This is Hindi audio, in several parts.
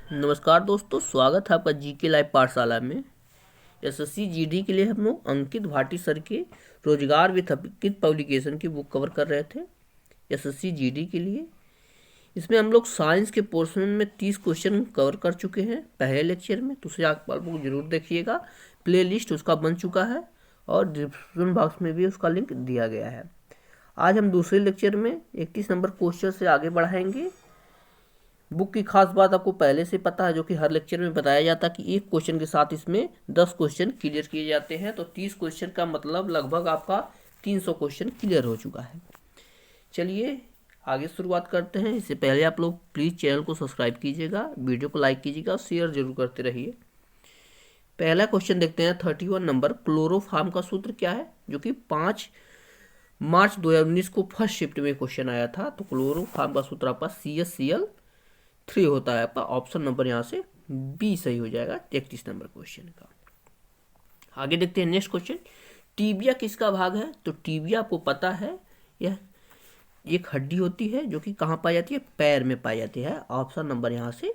नमस्कार दोस्तों, स्वागत है आपका जीके लाइव पाठशाला में। एसएससी जीडी के लिए हम लोग अंकित भाटी सर के रोजगार विथ अंकित पब्लिकेशन की बुक कवर कर रहे थे। एसएससी जीडी के लिए इसमें हम लोग साइंस के पोर्शन में 30 क्वेश्चन कवर कर चुके हैं पहले लेक्चर में, तो उसे आप बुक जरूर देखिएगा। प्ले लिस्ट उसका बन चुका है और डिस्क्रिप्शन बॉक्स में भी उसका लिंक दिया गया है। आज हम दूसरे लेक्चर में 31 नंबर क्वेश्चन से आगे बढ़ाएंगे। बुक की खास बात आपको पहले से पता है, जो कि हर लेक्चर में बताया जाता है कि एक क्वेश्चन के साथ इसमें 10 क्वेश्चन क्लियर किए जाते हैं। तो 30 क्वेश्चन का मतलब लगभग आपका 300 क्वेश्चन क्लियर हो चुका है। चलिए आगे शुरुआत करते हैं। इससे पहले आप लोग प्लीज़ चैनल को सब्सक्राइब कीजिएगा, वीडियो को लाइक कीजिएगा और शेयर जरूर करते रहिए। पहला क्वेश्चन देखते हैं 31 नंबर। क्लोरोफार्म का सूत्र क्या है, जो कि 5 मार्च 2019 को फर्स्ट शिफ्ट में क्वेश्चन आया था। तो क्लोरोफार्म का सूत्र आपका CaCl3 होता है। आपका ऑप्शन नंबर यहाँ से बी सही हो जाएगा 33 नंबर क्वेश्चन का। आगे देखते हैं नेक्स्ट क्वेश्चन। टीबिया किसका भाग है? तो टीबिया आपको पता है, यह एक हड्डी होती है जो कि कहाँ पाई जाती है? पैर में पाई जाती है। ऑप्शन नंबर यहाँ से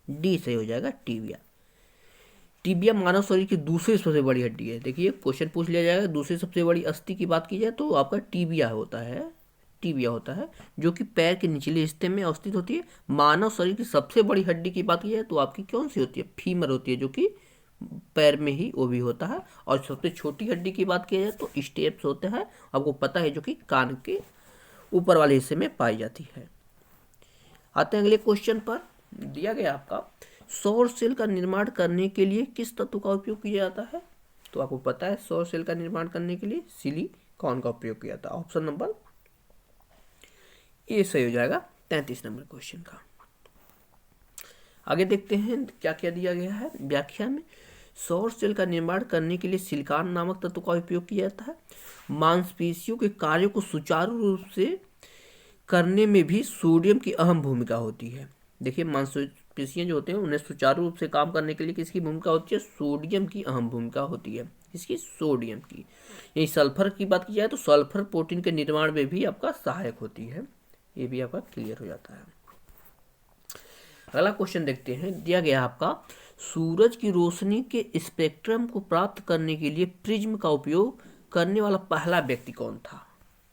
डी सही हो जाएगा टीबिया। टीबिया मानव शरीर की दूसरी सबसे बड़ी हड्डी है। देखिए क्वेश्चन पूछ लिया जाएगा, दूसरी सबसे बड़ी अस्थि की बात की जाए तो आपका टीबिया होता है। टीबिया होता है जो कि पैर के निचले हिस्से में अवस्थित होती है। मानव शरीर की सबसे बड़ी हड्डी की बात की जाए तो आपकी कौन सी होती है? फीमर होती है, जो कि पैर में ही वो भी होता है। और सबसे छोटी हड्डी की बात की जाए तो स्टेप्स होते हैं, आपको पता है, जो कि कान के ऊपर वाले हिस्से में पाई जाती है। आते हैं अगले क्वेश्चन पर। दिया गया आपका सौर सेल का निर्माण करने के लिए किस तत्व का उपयोग किया जाता है? तो आपको पता है सौर सेल का निर्माण करने के लिए सिलिकॉन का उपयोग किया जाता है। ऑप्शन नंबर ए सही हो जाएगा 33 नंबर क्वेश्चन का। आगे देखते हैं क्या क्या दिया गया है व्याख्या में। सौर सेल का निर्माण करने के लिए सिलिकॉन नामक तत्व का उपयोग किया जाता है। मांसपेशियों के कार्यों को सुचारू रूप से करने में भी सोडियम की अहम भूमिका होती है। देखिए मांसपेशियां जो होते हैं उन्हें सुचारू रूप से काम करने के लिए किसकी भूमिका होती है? सोडियम की अहम भूमिका होती है। इसकी सोडियम की। यही सल्फर की बात की जाए तो सल्फर प्रोटीन के निर्माण में भी आपका सहायक होती है। ये भी आपका क्लियर हो जाता है। अगला क्वेश्चन देखते हैं। दिया गया आपका सूरज की रोशनी के स्पेक्ट्रम को प्राप्त करने के लिए प्रिज्म का उपयोग करने वाला पहला व्यक्ति कौन था?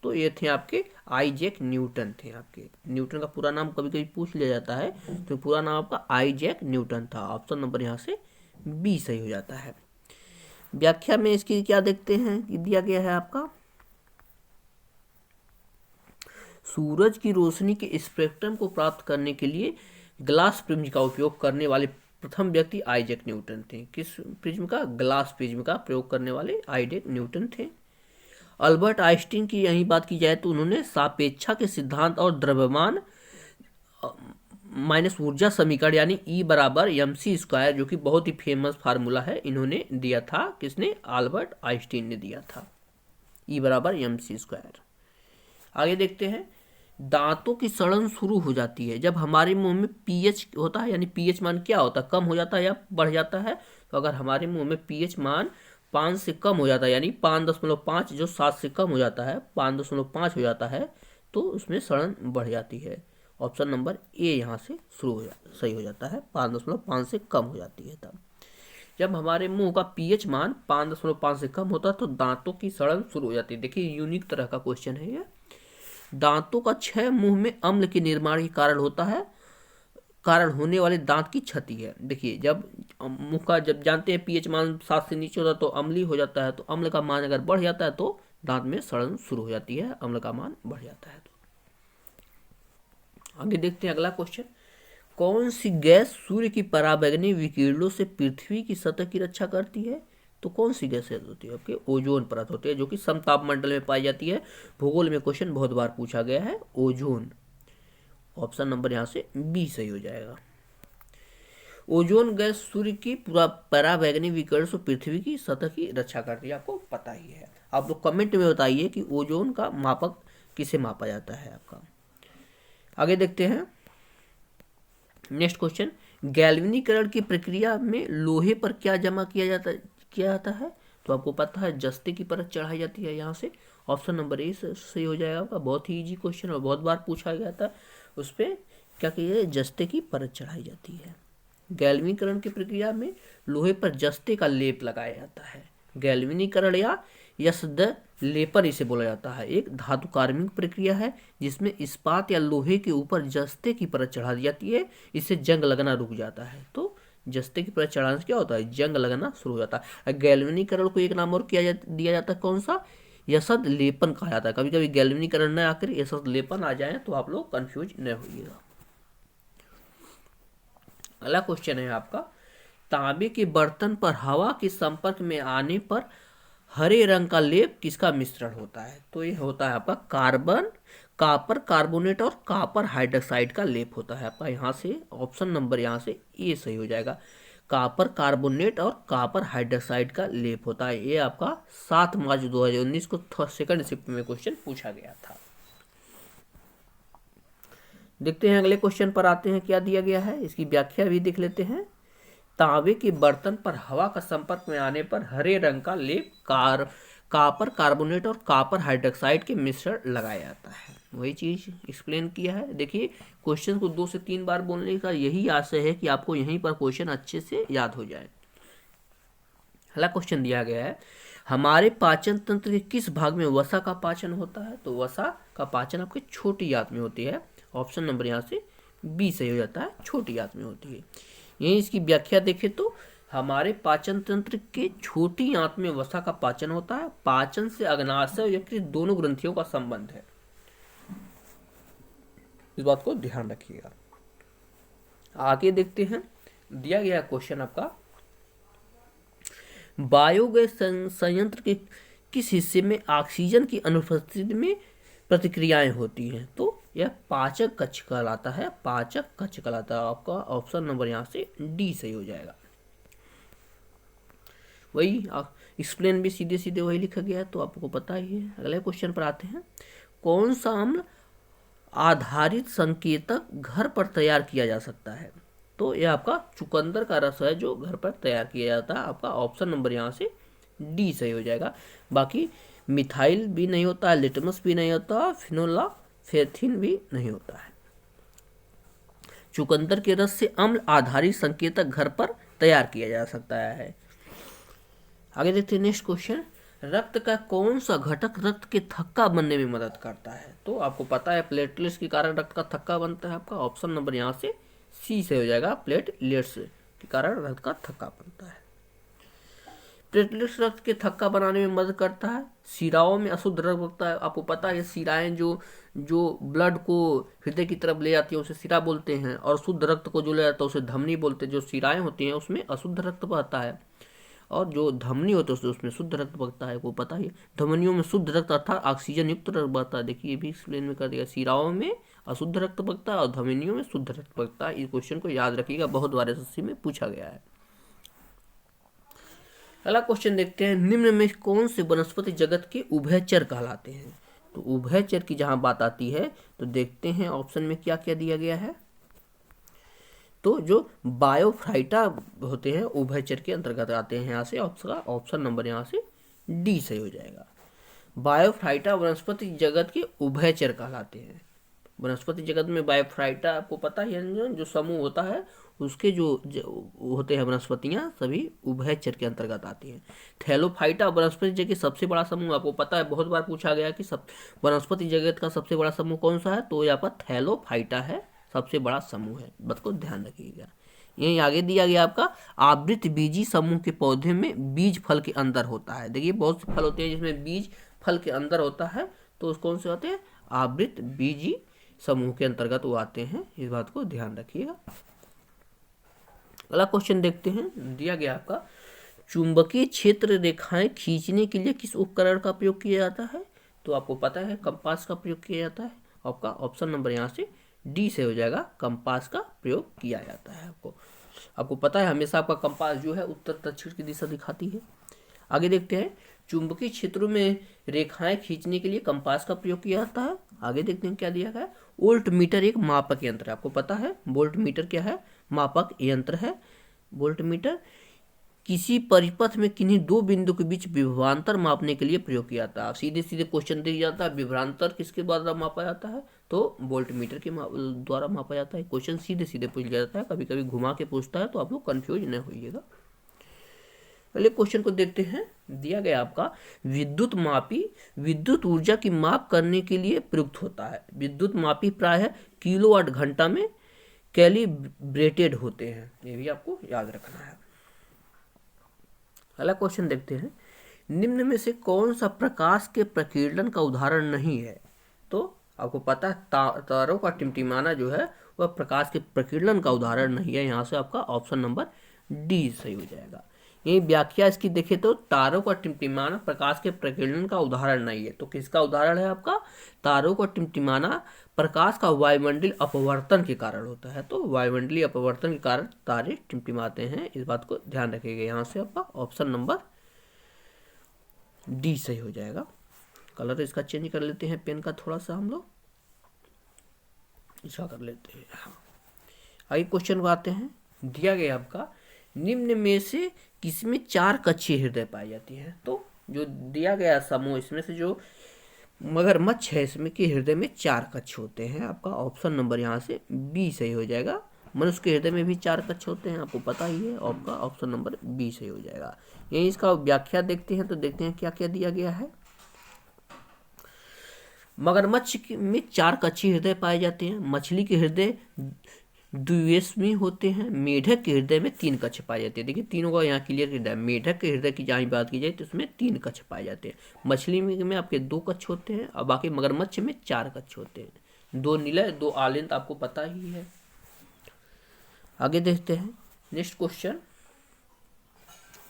तो ये थे आपके आइजैक न्यूटन थे। आपके न्यूटन का पूरा नाम कभी कभी पूछ लिया जाता है, तो पूरा नाम आपका आइजैक न्यूटन था। ऑप्शन नंबर यहाँ से बी सही हो जाता है। व्याख्या में इसकी क्या देखते हैं कि दिया गया है आपका सूरज की रोशनी के स्पेक्ट्रम को प्राप्त करने के लिए ग्लास प्रिज्म का उपयोग करने वाले प्रथम व्यक्ति आइजैक न्यूटन थे। किस प्रिज्म का? ग्लास प्रिज्म का प्रयोग करने वाले आइजैक न्यूटन थे। अल्बर्ट आइंस्टीन की यही बात की जाए तो उन्होंने सापेक्षा के सिद्धांत और द्रव्यमान माइनस ऊर्जा समीकरण यानी E = mc², जो कि बहुत ही फेमस फार्मूला है, इन्होंने दिया था। किसने? अल्बर्ट आइंस्टीन ने दिया था। E = mc²। आगे देखते हैं। दांतों की सड़न शुरू हो जाती है जब हमारे मुंह में पीएच होता है, यानी पीएच मान क्या होता है? कम हो जाता है या बढ़ जाता है? तो अगर हमारे मुंह में पीएच मान 5 से कम हो जाता है, यानी 5.5 जो 7 से कम हो जाता है, 5.5 हो जाता है, तो उसमें सड़न बढ़ जाती है। ऑप्शन नंबर ए यहाँ से सही हो जाता है। 5.5 से कम हो जाती है तब जब हमारे मुंह का पीएच मान 5.5 से कम होता है तो दांतों की सड़न शुरू हो जाती है। देखिए यूनिक तरह का क्वेश्चन है ये। दांतों का क्षय मुंह में अम्ल के निर्माण के कारण होता है, कारण होने वाले दांत की क्षति है। देखिए जब मुंह का, जब जानते हैं पीएच मान 7 से नीचे होता है तो अम्लीय हो जाता है, तो अम्ल का मान अगर बढ़ जाता है तो दांत में सड़न शुरू हो जाती है, अम्ल का मान बढ़ जाता है। तो आगे देखते हैं अगला क्वेश्चन। कौन सी गैस सूर्य की पराबैंगनी विकिरणों से पृथ्वी की सतह की रक्षा करती है? तो कौन सी गैसें होती है? आपके ओजोन परत होती है, जो कि समतापमंडल में पाई जाती है। भूगोल में क्वेश्चन बहुत बार पूछा गया है, ओजोन। ऑप्शन नंबर यहाँ से बी सही हो जाएगा। ओजोन गैस सूर्य की पूरा पराबैंगनी विकिरण से पृथ्वी की सतह की रक्षा करती है, आपको पता ही है। आप लोग कमेंट में बताइए कि ओजोन का मापक किसे मापा जाता है आपका। आगे देखते हैं नेक्स्ट क्वेश्चन। गैल्वेनीकरण की प्रक्रिया में लोहे पर क्या जमा किया जाता है? तो आपको पता है जस्ते की परत चढ़ाई जाती है यहाँ से। ऑप्शन नंबर ए सही हो जाएगा आपका। बहुत ही इजी क्वेश्चन और बहुत बार पूछा गया था। उस पर क्या किया जाए? जस्ते की परत चढ़ाई जाती है। गैल्वेनीकरण की प्रक्रिया में लोहे पर जस्ते का लेप लगाया जाता है। गैल्वेनीकरण या यस्द लेपन इसे बोला जाता है। एक धातु कार्बनिक प्रक्रिया है जिसमें इस्पात या लोहे के ऊपर जस्ते की परत चढ़ा दी जाती है, इससे जंग लगना रुक जाता है। तो जस्ते की परत चढ़ाने से क्या होता है, जंग लगना शुरू हो जाता है। गैल्वेनीकरण को एक नाम और दिया जाता है, कौन सा, यसद लेपन कहा जाता है। कभी कभी गैल्वेनीकरण न आकर यसद लेपन आ जाए तो आप लोग कंफ्यूज न होइएगा। अगला क्वेश्चन है आपका, तांबे के बर्तन पर हवा के संपर्क में आने पर हरे रंग का लेप किसका मिश्रण होता है? तो ये होता है आपका कापर कार्बोनेट और कापर हाइड्रोक्साइड का लेप होता है आपका। यहाँ से ऑप्शन नंबर यहाँ से ए सही हो जाएगा। कापर कार्बोनेट और कापर हाइड्रोक्साइड का लेप होता है। ये आपका 7 मार्च 2019 को सेकंड शिफ्ट में क्वेश्चन पूछा गया था। देखते हैं अगले क्वेश्चन पर आते हैं, क्या दिया गया है, इसकी व्याख्या भी देख लेते हैं। तांबे के बर्तन पर हवा का संपर्क में आने पर हरे रंग का लेप कापर कार्बोनेट और कापर हाइड्रोक्साइड के मिश्रण लगाया जाता है। वही चीज एक्सप्लेन किया है। देखिए क्वेश्चन को 2 से 3 बार बोलने का यही आशय है कि आपको यहीं पर क्वेश्चन अच्छे से याद हो जाए। अगला क्वेश्चन दिया गया है, हमारे पाचन तंत्र के किस भाग में वसा का पाचन होता है? तो वसा का पाचन आपके छोटी आंत में होती है। ऑप्शन नंबर यहाँ से बी सही हो जाता है, छोटी आंत में होती है। यही इसकी व्याख्या देखें तो हमारे पाचन तंत्र के छोटी आंत में वसा का पाचन होता है। पाचन से अग्नाशय और यकृत दोनों ग्रंथियों का संबंध है, इस बात को ध्यान रखिएगा। आगे देखते हैं, दिया गया क्वेश्चन आपका, बायोगैस संयंत्र के किस हिस्से में ऑक्सीजन की अनुपस्थिति में प्रतिक्रियाएं होती हैं? तो यह पाचक कक्ष कहलाता है, पाचक कक्ष कहलाता है। आपका ऑप्शन नंबर यहाँ से डी सही हो जाएगा। वही एक्सप्लेन भी सीधे सीधे वही लिखा गया है, तो आपको पता ही है। अगले क्वेश्चन पर आते हैं, कौन सा अम्ल आधारित संकेतक घर पर तैयार किया जा सकता है? तो यह आपका चुकंदर का रस है जो घर पर तैयार किया जाता है। आपका ऑप्शन नंबर यहाँ से डी सही हो जाएगा। बाकी मिथाइल भी नहीं होता है, लिटमस भी नहीं होता, फिनोलाफेथिन भी नहीं होता है। चुकंदर के रस से अम्ल आधारित संकेतक घर पर तैयार किया जा सकता है। आगे देखते हैं नेक्स्ट क्वेश्चन, रक्त का कौन सा घटक रक्त के थक्का बनने में मदद करता है? तो आपको पता है प्लेटलेट्स के कारण रक्त का थक्का बनता है। आपका ऑप्शन नंबर यहाँ से सी से हो जाएगा, प्लेटलेट्स के कारण रक्त का थक्का बनता है। प्लेटलेट्स रक्त के थक्का बनाने में मदद करता है। शिराओं में अशुद्ध रक्त बहता है। आपको पता है शिराएं जो ब्लड को हृदय की तरफ ले जाती है उसे शिरा बोलते हैं, और शुद्ध रक्त को जो ले जाता है उसे धमनी बोलते हैं। जो शिराएं होती हैं उसमें अशुद्ध रक्त बहता है, और जो धमनी होती है उसमें शुद्ध रक्त बहता है। वो पता ही, धमनियों में शुद्ध रक्त अर्थात ऑक्सीजन युक्त रक्त बहता है। देखिए ये भी एक्सप्लेन में कर दिया, शिराओं में अशुद्ध रक्त बहता है और धमनियों में शुद्ध रक्त बहता है। इस क्वेश्चन को याद रखिएगा, बहुत बार एसएससी में पूछा गया है। अगला क्वेश्चन देखते हैं, निम्न में कौन से वनस्पति जगत के उभयचर कहलाते हैं? तो उभयचर की जहां बात आती है तो देखते हैं ऑप्शन में क्या क्या दिया गया है। तो जो बायोफाइटा होते हैं उभयचर के अंतर्गत आते हैं। यहाँ से ऑप्शन नंबर यहाँ से डी सही हो जाएगा। बायोफाइटा वनस्पति जगत के उभयचर कहलाते हैं। वनस्पति जगत में बायोफाइटा आपको पता ही है, जो समूह होता है उसके जो होते हैं वनस्पतियां सभी उभयचर के अंतर्गत आती हैं। थैलोफाइटा वनस्पति जगत सबसे बड़ा समूह, आपको पता है बहुत बार पूछा गया कि वनस्पति जगत का सबसे बड़ा समूह कौन सा है? तो यहाँ पर थैलोफाइटा है, सबसे बड़ा समूह है। बात को ध्यान रखिएगा। यही आगे दिया गया आपका, आवृत बीजी समूह के पौधे में बीज फल के अंदर होता है। देखिए बहुत से फल होते हैं जिसमें बीज फल के अंदर होता है, तो उस कौन से होते हैं? आवृत बीजी समूह के अंतर्गत वो आते हैं। इस बात को ध्यान रखिएगा। अगला क्वेश्चन देखते हैं, दिया गया आपका, चुंबकीय क्षेत्र रेखाएं खींचने के लिए किस उपकरण का प्रयोग किया जाता है? तो आपको पता है कंपास का प्रयोग किया जाता है। आपका ऑप्शन नंबर यहाँ से डी से हो जाएगा, कंपास का प्रयोग किया जाता है। आपको पता है हमेशा आपका कंपास जो है उत्तर दक्षिण की दिशा दिखाती है। आगे देखते हैं, चुंबकीय क्षेत्रों में रेखाएं खींचने के लिए कंपास का प्रयोग किया जाता है। आगे देखते हैं क्या दिया गया है, वोल्ट मीटर एक मापक यंत्र है। आपको पता है वोल्ट मीटर क्या है? मापक यंत्र है। वोल्ट मीटर किसी परिपथ में किन्हीं दो बिंदु के बीच विभवांतर मापने के लिए प्रयोग किया जाता है। सीधे सीधे क्वेश्चन दिया जाता है, विभवांतर किसके द्वारा मापा जाता है? तो वोल्ट मीटर के द्वारा मापा जाता है। क्वेश्चन सीधे सीधे पूछ जाता है, कभी कभी घुमा के पूछता है, तो आप लोग कंफ्यूज न होइएगा। पहले क्वेश्चन को देखते हैं। दिया गया आपका विद्युत मापी विद्युत ऊर्जा की माप करने के लिए प्रयुक्त होता है। विद्युत मापी प्रायः किलोवाट घंटा में कैलिब्रेटेड होते हैं, ये भी आपको याद रखना है। अगला क्वेश्चन देखते हैं। निम्न में से कौन सा प्रकाश के प्रकीर्णन का उदाहरण नहीं है? तो आपको पता है तारों का टिमटिमाना जो है वह प्रकाश के प्रकीर्णन का उदाहरण नहीं है। यहाँ से आपका ऑप्शन नंबर डी सही हो जाएगा। यही व्याख्या इसकी देखें तो तारों का टिमटिमाना प्रकाश के प्रकीर्णन का उदाहरण नहीं है। तो किसका उदाहरण है आपका? तारों का टिमटिमाना प्रकाश का वायुमंडलीय अपवर्तन के कारण होता है। तो वायुमंडलीय अपवर्तन के कारण तारे टिमटिमाते हैं, इस बात को ध्यान रखिएगा। यहाँ से आपका ऑप्शन नंबर डी सही हो जाएगा। कलर इसका चेंज कर लेते हैं पेन का, थोड़ा सा हम लोग ऐसा कर लेते हैं। हाँ, आइए क्वेश्चन को आते हैं। दिया गया आपका निम्न में से किसमें 4 कक्षीय हृदय पाई जाती है? तो जो दिया गया समूह, इसमें से जो मगरमच्छ है इसमें के हृदय में 4 कक्ष होते हैं। आपका ऑप्शन नंबर यहाँ से बी सही हो जाएगा। मनुष्य के हृदय में भी 4 कक्ष होते हैं, आपको पता ही है। आपका ऑप्शन नंबर बी सही हो जाएगा। यही इसका व्याख्या देखते हैं, तो देखते हैं क्या क्या दिया गया है। मगरमच्छ में 4 कक्षीय हृदय पाए जाते हैं। मछली के हृदय द्विवेशमी होते हैं। मेढक के हृदय में 3 कक्ष पाए जाते हैं। देखिए तीनों का यहाँ क्लियर किया है। मेढक के हृदय की जहाँ बात की जाए तो इसमें 3 कक्ष पाए जाते हैं। मछली में आपके 2 कक्ष होते हैं और बाकी मगरमच्छ में 4 कक्ष होते हैं। 2 निलय 2 आलिंत, आपको पता ही है। आगे देखते हैं नेक्स्ट क्वेश्चन।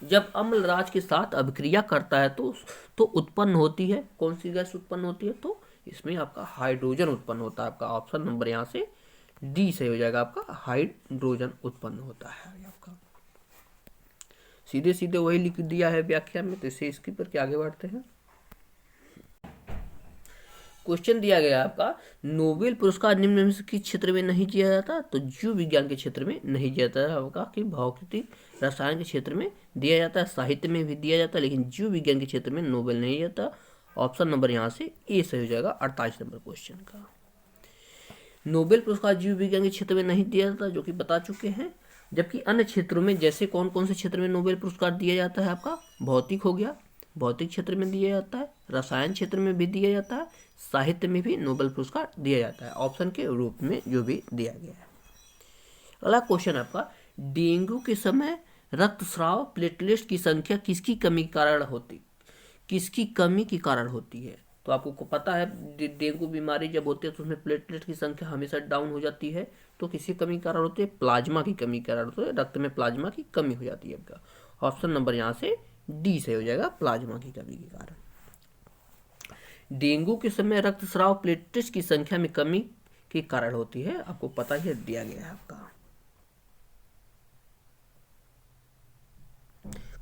जब अम्लराज के साथ अभिक्रिया करता है तो उत्पन्न होती है कौन सी गैस उत्पन्न होती है? तो इसमें आपका हाइड्रोजन उत्पन्न होता है। आपका ऑप्शन नंबर यहाँ से डी सही हो जाएगा। आपका हाइड्रोजन उत्पन्न होता है। आपका सीधे सीधे वही लिख दिया है व्याख्या में, तो इसे इसके पर आगे बढ़ते हैं। क्वेश्चन दिया गया आपका नोबेल पुरस्कार निम्न में से किस क्षेत्र में नहीं दिया जाता? तो जीव विज्ञान के क्षेत्र में नहीं दिया जाता है। आपका कि भौतिक रसायन के क्षेत्र में दिया जाता है, साहित्य में भी दिया जाता है, लेकिन जीव विज्ञान के क्षेत्र में नोबेल नहीं जाता। ऑप्शन नंबर यहाँ से ए सही हो जाएगा 48 नंबर क्वेश्चन का। नोबेल पुरस्कार जीव विज्ञान के क्षेत्र में नहीं दिया जाता, जो कि बता चुके हैं। जबकि अन्य क्षेत्रों में जैसे कौन कौन से क्षेत्र में नोबेल पुरस्कार दिया जाता है? आपका भौतिक हो गया, भौतिक क्षेत्र में दिया जाता है, रसायन क्षेत्र में भी दिया जाता है, साहित्य में भी नोबेल पुरस्कार दिया जाता है, ऑप्शन के रूप में जो भी दिया गया है। अगला क्वेश्चन आपका डेंगू के समय रक्तस्राव प्लेटलेट्स की संख्या किसकी कमी के कारण होती है? तो आपको पता है डेंगू बीमारी जब होती है तो उसमें प्लेटलेट की संख्या हमेशा डाउन हो जाती है। तो किसी कमी के कारण होती है? प्लाज्मा की कमी के कारण होती है। रक्त में प्लाज्मा की कमी हो जाती है। आपका ऑप्शन नंबर यहाँ से डी से हो जाएगा, प्लाज्मा की कमी के कारण। डेंगू के समय रक्तस्राव प्लेटलेट्स की संख्या में कमी के कारण होती है, आपको पता ही दिया गया है। आपका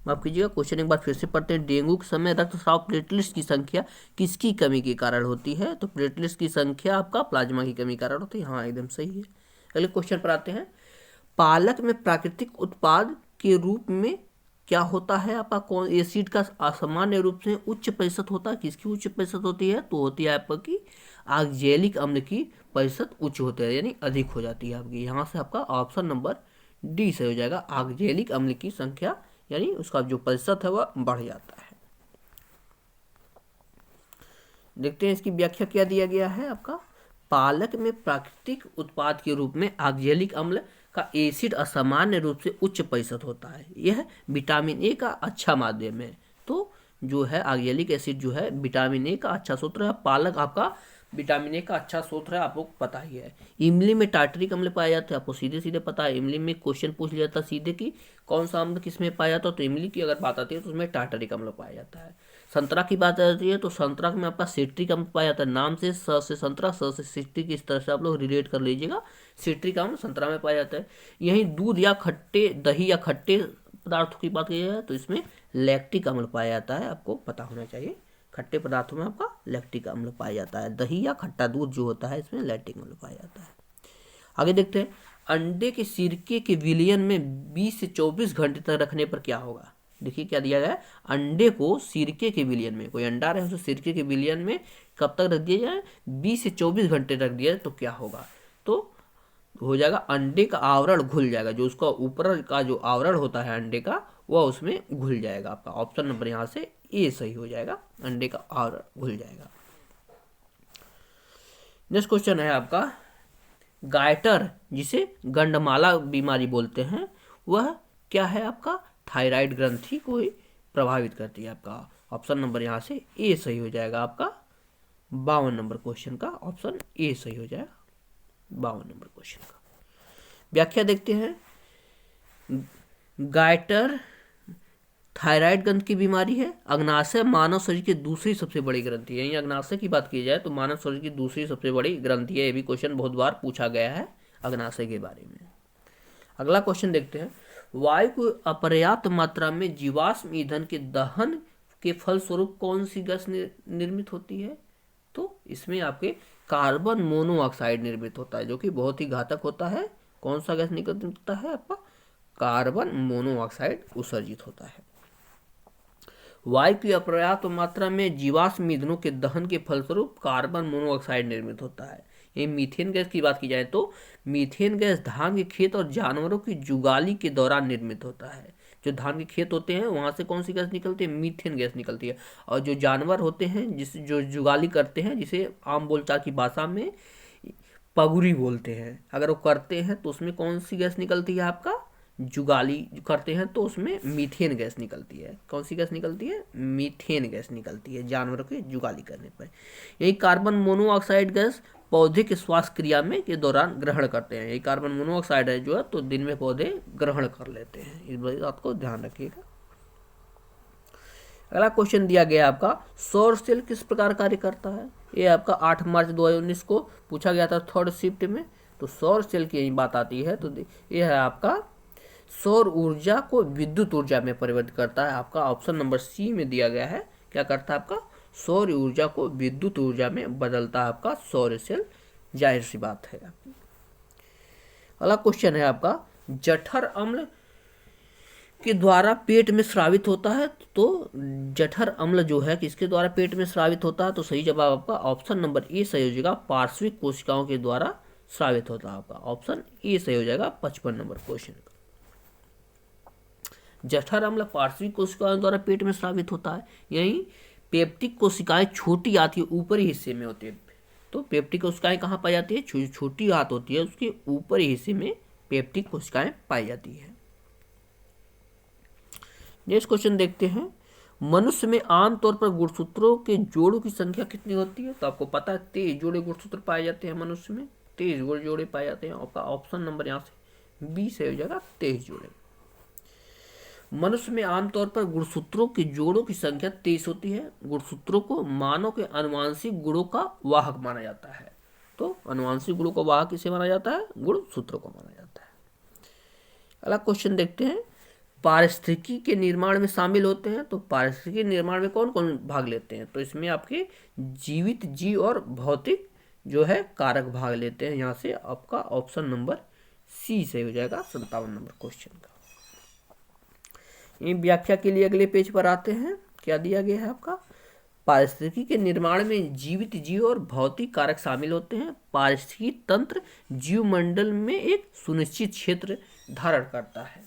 माफ कीजिएगा, क्वेश्चन एक बार फिर से पढ़ते हैं। डेंगू के समय रक्तस्राव प्लेटलेट्स की संख्या किसकी कमी के कारण होती है? तो प्लेटलेट्स की संख्या आपका प्लाज्मा की कमी के कारण होती है। हाँ, एकदम सही है। अगले क्वेश्चन पर आते हैं। पालक में प्राकृतिक उत्पाद के रूप में क्या होता है? आपका कौन एसिड का असामान्य रूप से उच्च प्रतिशत होता है? किसकी उच्च प्रतिशत होती है? तो होती है आपका की ऑक्जेलिक अम्ल की प्रतिशत उच्च होती है, यानी अधिक हो जाती है आपकी। यहाँ से आपका ऑप्शन नंबर डी से हो जाएगा। ऑक्जेलिक अम्ल की संख्या यानी उसका जो प्रतिशत है वह बढ़ जाता है। देखते हैं इसकी व्याख्या क्या दिया गया है। आपका पालक में प्राकृतिक उत्पाद के रूप में ऑक्जेलिक अम्ल का एसिड असामान्य रूप से उच्च प्रतिशत होता है। यह विटामिन ए का अच्छा माध्यम है। तो जो है ऑक्जेलिक एसिड जो है विटामिन ए का अच्छा स्रोत है। पालक आपका विटामिन ए का अच्छा स्रोत है, आपको पता ही है। इमली में टार्टरिक अम्ल पाया जाता है, आपको सीधे सीधे पता है। इमली में क्वेश्चन पूछ लिया था सीधे कि कौन सा अम्ल किस में पाया जाता है, तो इमली की अगर बात आती है तो उसमें टार्टरिक अम्ल पाया जाता है। संतरा की बात आती है तो संतरा में आपका सिट्रिक अम्ल पाया जाता है। नाम से स से संतरा, स से सिट्रिक, इस तरह से आप लोग रिलेट कर लीजिएगा। सिट्रिक अम्ल संतरा में पाया जाता है। यहीं दूध या खट्टे दही या खट्टे पदार्थों की बात की जाए तो इसमें लैक्टिक अम्ल पाया जाता है, आपको पता होना चाहिए। खट्टे पदार्थों में आपका लैक्टिक अम्ल पाया जाता है। दही या खट्टा दूध जो होता है इसमें लैक्टिक अम्ल पाया जाता है। आगे देखते हैं। अंडे के सिरके के विलयन में 20 से 24 घंटे तक रखने पर क्या होगा? देखिए क्या दिया गया है, अंडे को सिरके के विलयन में, कोई अंडा रहे उसे सिरके के विलयन में कब तक रख दिया जाए, 20 से 24 घंटे रख दिया जाए तो क्या होगा, तो हो जाएगा अंडे का आवरण घुल जाएगा, जो उसका ऊपर का जो आवरण होता है अंडे का वह उसमें घुल जाएगा। आपका ऑप्शन नंबर यहाँ से ए सही हो जाएगा, अंडे का आवरण घुल जाएगा। नेक्स्ट क्वेश्चन है आपका, गायटर जिसे गंडमाला बीमारी बोलते हैं वह क्या है आपका, थायराइड ग्रंथि को ही प्रभावित करती है। आपका ऑप्शन नंबर यहाँ से ए सही हो जाएगा। आपका 52 नंबर क्वेश्चन का ऑप्शन ए सही हो जाएगा। 52 नंबर क्वेश्चन का व्याख्या देखते हैं। गायटर थायराइड ग्रंथि की बीमारी है। अग्नाशय मानव शरीर की दूसरी सबसे बड़ी ग्रंथि है। यही अग्नाशय की बात की जाए तो मानव शरीर की दूसरी सबसे बड़ी ग्रंथि है। ये भी क्वेश्चन बहुत बार पूछा गया है अग्नाशय के बारे में। अगला क्वेश्चन देखते हैं, वायु को अपर्याप्त मात्रा में जीवाश्म ईंधन के दहन के फलस्वरूप कौन सी गैस निर्मित होती है, तो इसमें आपके कार्बन मोनोऑक्साइड निर्मित होता है, जो कि बहुत ही घातक होता है। कौन सा गैस निर्मित होता है आपका, कार्बन मोनोऑक्साइड उत्सर्जित होता है। वायु की अपर्याप्त मात्रा में जीवाश्म ईंधनों के दहन के फलस्वरूप कार्बन मोनोऑक्साइड निर्मित होता है। ये मीथेन गैस की बात की जाए तो मीथेन गैस धान के खेत और जानवरों की जुगाली के दौरान निर्मित होता है। जो धान के खेत होते हैं वहां से कौन सी गैस निकलती है, मीथेन गैस निकलती है। और जो जानवर होते हैं जो जुगाली करते हैं, जिसे आम बोलचाल की भाषा में पगुरी बोलते हैं, अगर वो करते हैं तो उसमें कौन सी गैस निकलती है, आपका जुगाली करते हैं तो उसमें मीथेन गैस निकलती है। कौन सी गैस निकलती है, मीथेन गैस निकलती है जानवरों की जुगाली करने पर। यही कार्बन मोनोऑक्साइड गैस पौधे के श्वास क्रिया में के दौरान ग्रहण करते हैं। यही कार्बन मोनोऑक्साइड है जो है तो दिन में पौधे ग्रहण कर लेते हैं। इस बात को ध्यान रखिएगा। अगला क्वेश्चन दिया गया आपका, सौर सेल किस प्रकार कार्य करता है। ये आपका 8 मार्च 2019 को पूछा गया था थर्ड शिफ्ट में। तो सौर सेल की यही बात आती है। तो ये है आपका सौर ऊर्जा को विद्युत ऊर्जा में परिवर्तित करता है। आपका ऑप्शन नंबर सी में दिया गया है। क्या करता है, आपका सौर ऊर्जा को विद्युत ऊर्जा में बदलता है आपका सौर सेल। जाहिर सी बात है। अगला क्वेश्चन है आपका, जठर अम्ल के द्वारा पेट में स्रावित होता है। तो जठर अम्ल जो है किसके द्वारा पेट में स्रावित होता है, तो सही जवाब आपका ऑप्शन नंबर ए सही हो जाएगा, पार्श्विक कोशिकाओं के द्वारा स्रावित होता है। आपका ऑप्शन ए सही हो जाएगा 55 नंबर क्वेश्चन का। जठर अम्ल पार्श्विक कोशिकाओं द्वारा पेट में स्रावित होता है। यही पेप्टिक कोशिकाएं छोटी आती है, ऊपरी हिस्से में होती है। तो पेप्टिक कोशिकाएं कहाँ पाई जाती है, छोटी आंत होती है, उसके ऊपरी हिस्से में पेप्टिक कोशिकाएं पाई जाती है। नेक्स्ट क्वेश्चन देखते हैं, मनुष्य में आमतौर पर गुणसूत्रों के जोड़ों की संख्या कितनी होती है। तो आपको पता है 23 जोड़े गुणसूत्र पाए जाते हैं मनुष्य में, 23 जोड़े पाए जाते हैं। आपका ऑप्शन नंबर यहाँ से बी से हो जाएगा 23 जोड़े। मनुष्य में आमतौर पर गुणसूत्रों के जोड़ों की संख्या 23 होती है। गुणसूत्रों को मानव के आनुवांशिक गुणों का वाहक माना जाता है। तो आनुवांशिक गुणों का वाहक किसे माना जाता है, गुणसूत्रों को माना जाता है। अगला क्वेश्चन देखते हैं, पारिस्थितिकी के निर्माण में शामिल होते हैं। तो पारिस्थितिकी निर्माण में कौन कौन भाग लेते हैं, तो इसमें आपके जीवित जीव और भौतिक जो है कारक भाग लेते हैं। यहाँ से आपका ऑप्शन नंबर सी से हो जाएगा 57 नंबर क्वेश्चन का। इन व्याख्या के लिए अगले पेज पर आते हैं। क्या दिया गया है आपका, पारिस्थितिकी के निर्माण में जीवित जीव और भौतिक कारक शामिल होते हैं। पारिस्थितिकी तंत्र जीवमंडल में एक सुनिश्चित क्षेत्र धारण करता है।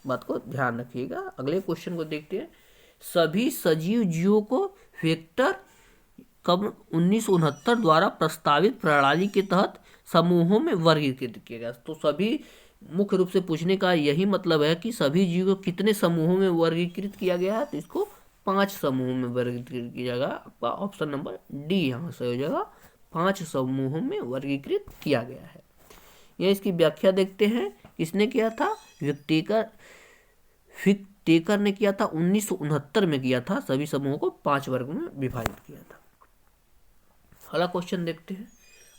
बात को ध्यान रखिएगा। अगले क्वेश्चन को देखते हैं, सभी सजीव जीवों को वेक्टर कब 1969 द्वारा प्रस्तावित प्रणाली के तहत समूहों में वर्गीकृत किया गया। तो सभी मुख्य रूप से पूछने का यही मतलब है कि सभी जीवों को कितने समूहों में वर्गीकृत किया गया है, तो इसको 5 समूहों में वर्गीकृत किया जाएगा। आपका ऑप्शन नंबर डी यहाँ से हो जाएगा, 5 समूहों में वर्गीकृत किया गया है। यह इसकी व्याख्या देखते हैं, किसने किया था, विक्टेकर ने किया था, 1969 में किया था। सभी समूहों को 5 वर्गों में विभाजित किया था। अगला क्वेश्चन देखते हैं,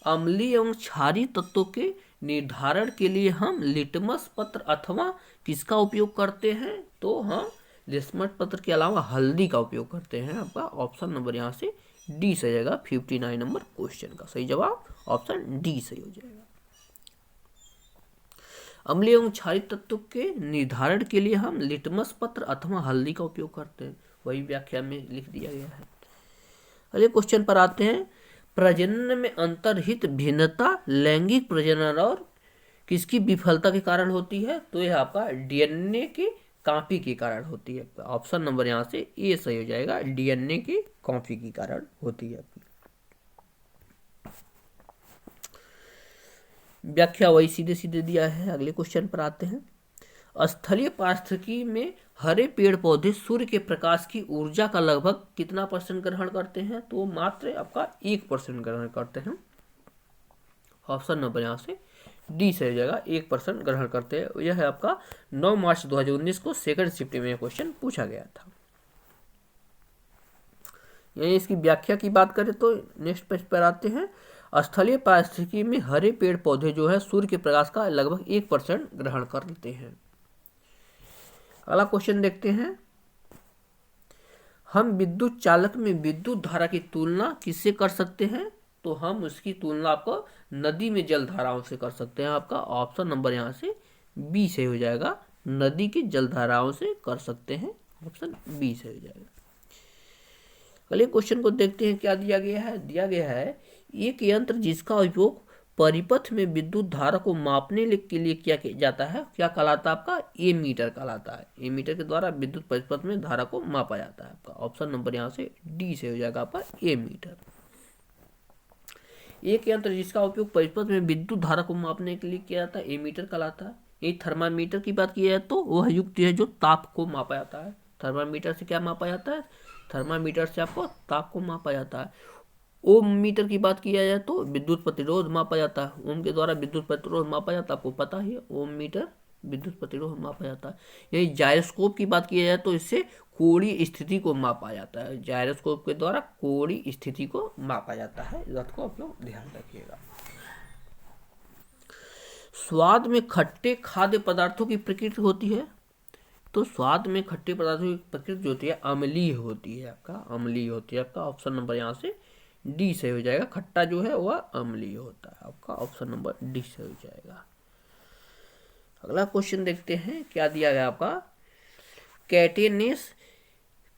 अम्लीय एवं क्षारीय तत्वों के निर्धारण के लिए हम लिटमस पत्र अथवा किसका उपयोग करते हैं, तो हम लिटमस पत्र के अलावा हल्दी का उपयोग करते हैं। आपका ऑप्शन नंबर यहाँ से डी सही जाएगा 59 नंबर क्वेश्चन का। सही जवाब ऑप्शन डी सही हो जाएगा। अम्लीय एवं क्षारीय तत्व के निर्धारण के लिए हम लिटमस पत्र अथवा हल्दी का उपयोग करते हैं, वही व्याख्या में लिख दिया गया है। अगले क्वेश्चन पर आते हैं। प्रजनन में अंतर्हित भिन्नता लैंगिक प्रजनन और किसकी विफलता के कारण होती है? तो यह आपका डीएनए की कॉपी के कारण होती है। ऑप्शन नंबर यहाँ से ए सही हो जाएगा, डीएनए की कॉपी के कारण होती है। व्याख्या वही सीधे सीधे दिया है। अगले क्वेश्चन पर आते हैं। स्थलीय पारिस्थितिकी में हरे पेड़ पौधे सूर्य के प्रकाश की ऊर्जा का लगभग कितना % ग्रहण करते हैं? तो मात्र आपका 1% ग्रहण करते हैं। ऑप्शन नंबर यहाँ से डी से हो जाएगा, 1% ग्रहण करते हैं। यह है आपका 9 मार्च 2019 को सेकंड शिफ्ट में क्वेश्चन पूछा गया था। यही इसकी व्याख्या की बात करें तो नेक्स्ट पेज पर आते हैं। स्थलीय पारिस्थितिकी में हरे पेड़ पौधे जो है सूर्य के प्रकाश का लगभग 1% ग्रहण कर लेते हैं। अगला क्वेश्चन देखते हैं। हम विद्युत चालक में विद्युत धारा की तुलना किससे कर सकते हैं? तो हम उसकी तुलना आपको नदी में जल धाराओं से कर सकते हैं। आपका ऑप्शन नंबर यहाँ से बी से हो जाएगा, नदी की जल धाराओं से कर सकते हैं। ऑप्शन बी से हो जाएगा। अगले क्वेश्चन को देखते हैं, क्या दिया गया है? दिया गया है एक यंत्र जिसका उपयोग परिपथ में विद्युत धारा को मापने के लिए किया जाता है, क्या कहलाता है? आपका एमीटर कहलाता है। एमीटर के द्वारा विद्युत परिपथ में धारा को मापा जाता है। आपका ऑप्शन नंबर यहाँ से डी से हो जाएगा आपका एमीटर। एक यंत्र जिसका उपयोग परिपथ में विद्युत धारा को मापने के लिए किया जाता है एमीटर कहलाता है। यही थर्मामीटर की बात की जाए तो वह युक्ति है जो ताप को मापा जाता है। थर्मामीटर से क्या मापा जाता है? थर्मामीटर से आपको ताप को मापा जाता है। ओम मीटर की बात किया जाए तो विद्युत प्रतिरोध मापा जाता है। ओम के द्वारा विद्युत प्रतिरोध मापा जाता है, आपको पता ही है, ओम मीटर विद्युत प्रतिरोध मापा जाता है। यही जायरोस्कोप की बात की जाए तो इससे कोणीय स्थिति को मापा जाता है। जायरोस्कोप के द्वारा कोणीय स्थिति को मापा जाता है। इस बात को आप लोग ध्यान रखिएगा। स्वाद में खट्टे खाद्य पदार्थों की प्रकृति होती है, तो स्वाद में खट्टे पदार्थों की प्रकृति जो होती है अम्लीय होती है। आपका अम्लीय होती है। आपका ऑप्शन नंबर यहाँ से डी से हो जाएगा। खट्टा जो है वह अम्लीय होता है। आपका ऑप्शन नंबर डी से हो जाएगा। अगला क्वेश्चन देखते हैं, क्या दिया गया आपका।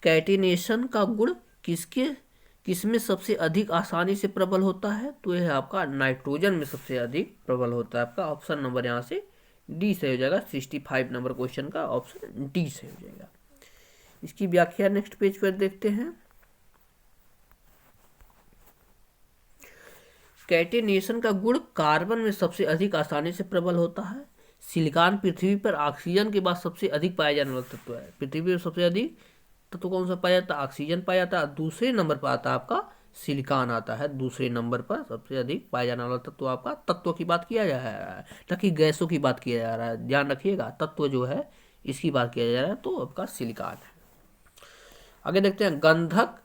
कैटेनेशन का गुण किसमें सबसे अधिक आसानी से प्रबल होता है? तो यह आपका नाइट्रोजन में सबसे अधिक प्रबल होता है। आपका ऑप्शन नंबर यहाँ से डी से हो जाएगा। 65 नंबर क्वेश्चन का ऑप्शन डी से हो जाएगा। इसकी व्याख्या नेक्स्ट पेज पर देखते हैं। कैटेनेशन का गुण कार्बन में सबसे अधिक आसानी से प्रबल होता है। सिलिकॉन पृथ्वी पर ऑक्सीजन के बाद सबसे अधिक पाया जाने वाला तत्व है। पृथ्वी पर सबसे अधिक तत्व कौन सा पाया जाता है? ऑक्सीजन पाया जाता है। दूसरे नंबर पर आता है आपका सिलिकॉन आता है। दूसरे नंबर पर सबसे अधिक पाया जाने वाला तत्व आपका, तत्व की बात किया जा रहा है, ताकि गैसों की बात किया जा रहा है। ध्यान रखिएगा, तत्व जो है इसकी बात किया जा रहा है, तो आपका सिलिकॉन है। आगे देखते हैं। गंधक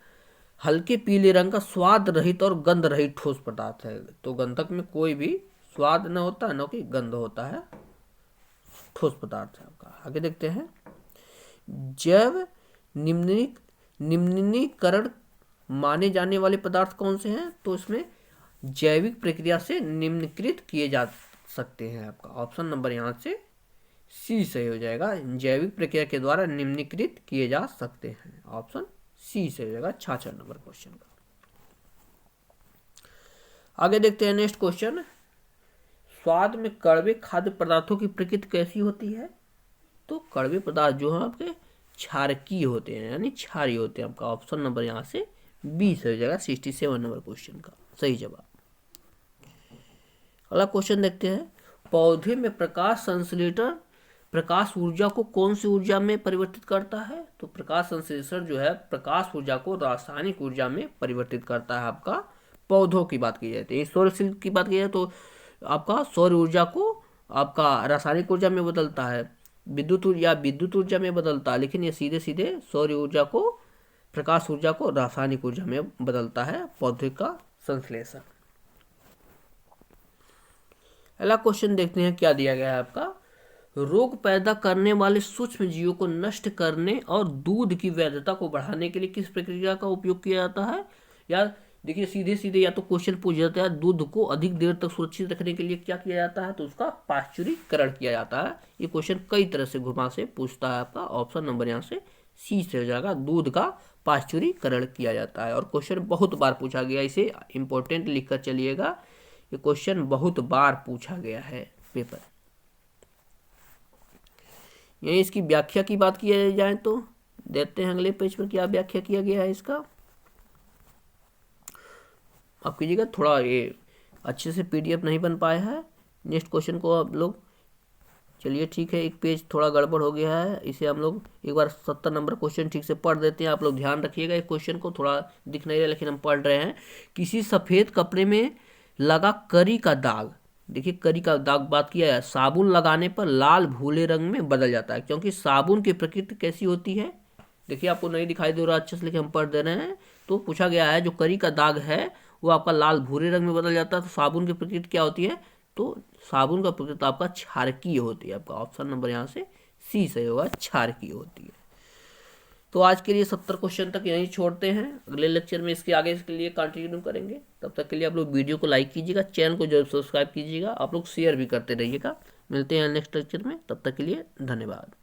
हल्के पीले रंग का स्वाद रहित और गंध रहित ठोस पदार्थ है। तो गंधक में कोई भी स्वाद न होता है, न कि गंध होता है, ठोस पदार्थ है आपका। आगे देखते हैं। जैव निम्नीकरण माने जाने वाले पदार्थ कौन से हैं? तो इसमें जैविक प्रक्रिया से निम्नीकृत किए जा सकते हैं। आपका ऑप्शन नंबर यहाँ से सी सही हो जाएगा। जैविक प्रक्रिया के द्वारा निम्नीकृत किए जा सकते हैं। ऑप्शन सी से हो जाएगा 66 नंबर क्वेश्चन का। आगे देखते हैं नेक्स्ट क्वेश्चन। स्वाद में कड़वे खाद्य पदार्थों की प्रकृति कैसी होती है? तो कड़वे पदार्थ जो है आपके क्षारकीय होते हैं, यानी क्षारीय होते हैं। आपका ऑप्शन नंबर यहाँ से बी से हो जाएगा। 67 नंबर क्वेश्चन का सही जवाब। अगला क्वेश्चन देखते हैं। पौधे में प्रकाश संश्लेषण प्रकाश ऊर्जा को कौन सी ऊर्जा में परिवर्तित करता है? तो प्रकाश संश्लेषण जो है प्रकाश ऊर्जा को रासायनिक ऊर्जा में परिवर्तित करता है। आपका पौधों की बात की जाती है। सौर सेल की बात की जाए तो आपका सौर ऊर्जा को आपका रासायनिक ऊर्जा में बदलता है, विद्युत ऊर्जा में बदलता है, लेकिन ये सीधे सीधे सौर ऊर्जा को, प्रकाश ऊर्जा को रासायनिक ऊर्जा में बदलता है पौधे का संश्लेषण। अगला क्वेश्चन देखते हैं, क्या दिया गया है आपका। रोग पैदा करने वाले सूक्ष्म जीवों को नष्ट करने और दूध की वैधता को बढ़ाने के लिए किस प्रक्रिया का उपयोग किया जाता है? या देखिए सीधे सीधे या तो क्वेश्चन पूछ जाता है दूध को अधिक देर तक सुरक्षित रखने के लिए क्या किया जाता है, तो उसका पाश्चुरीकरण किया जाता है। ये क्वेश्चन कई तरह से घुमा से पूछता है आपका। ऑप्शन नंबर यहाँ से सी से हो जाएगा, दूध का पाश्चुरीकरण किया जाता है। और क्वेश्चन बहुत बार पूछा गया, इसे इंपॉर्टेंट लिखकर चलिएगा, ये क्वेश्चन बहुत बार पूछा गया है पेपर। यही इसकी व्याख्या की बात की जाए तो देखते हैं अगले पेज पर क्या व्याख्या किया गया है इसका। आप कीजिएगा, थोड़ा ये अच्छे से पीडीएफ नहीं बन पाया है। नेक्स्ट क्वेश्चन को आप लोग, चलिए ठीक है, एक पेज थोड़ा गड़बड़ हो गया है, इसे हम लोग एक बार 70 नंबर क्वेश्चन ठीक से पढ़ देते हैं। आप लोग ध्यान रखिएगा, एक क्वेश्चन को थोड़ा दिख नहीं रहा लेकिन हम पढ़ रहे हैं। किसी सफ़ेद कपड़े में लगा करी का दाग, देखिए करी का दाग बात किया है, साबुन लगाने पर लाल भूरे रंग में बदल जाता है, क्योंकि साबुन की प्रकृति कैसी होती है। देखिए आपको नहीं दिखाई दे रहा अच्छे से लेकिन हम पढ़ दे रहे हैं। तो पूछा गया है जो करी का दाग है वो आपका लाल भूरे रंग में बदल जाता है, तो साबुन की प्रकृति क्या होती है, तो साबुन का प्रकृति आपका क्षारकीय होती है। आपका ऑप्शन नंबर यहाँ से सी सही होगा, क्षारकीय होती है। तो आज के लिए 70 क्वेश्चन तक यहीं छोड़ते हैं, अगले लेक्चर में इसके आगे के लिए कंटिन्यू करेंगे। तब तक के लिए आप लोग वीडियो को लाइक कीजिएगा, चैनल को जरूर सब्सक्राइब कीजिएगा, आप लोग शेयर भी करते रहिएगा। मिलते हैं नेक्स्ट लेक्चर में, तब तक के लिए धन्यवाद।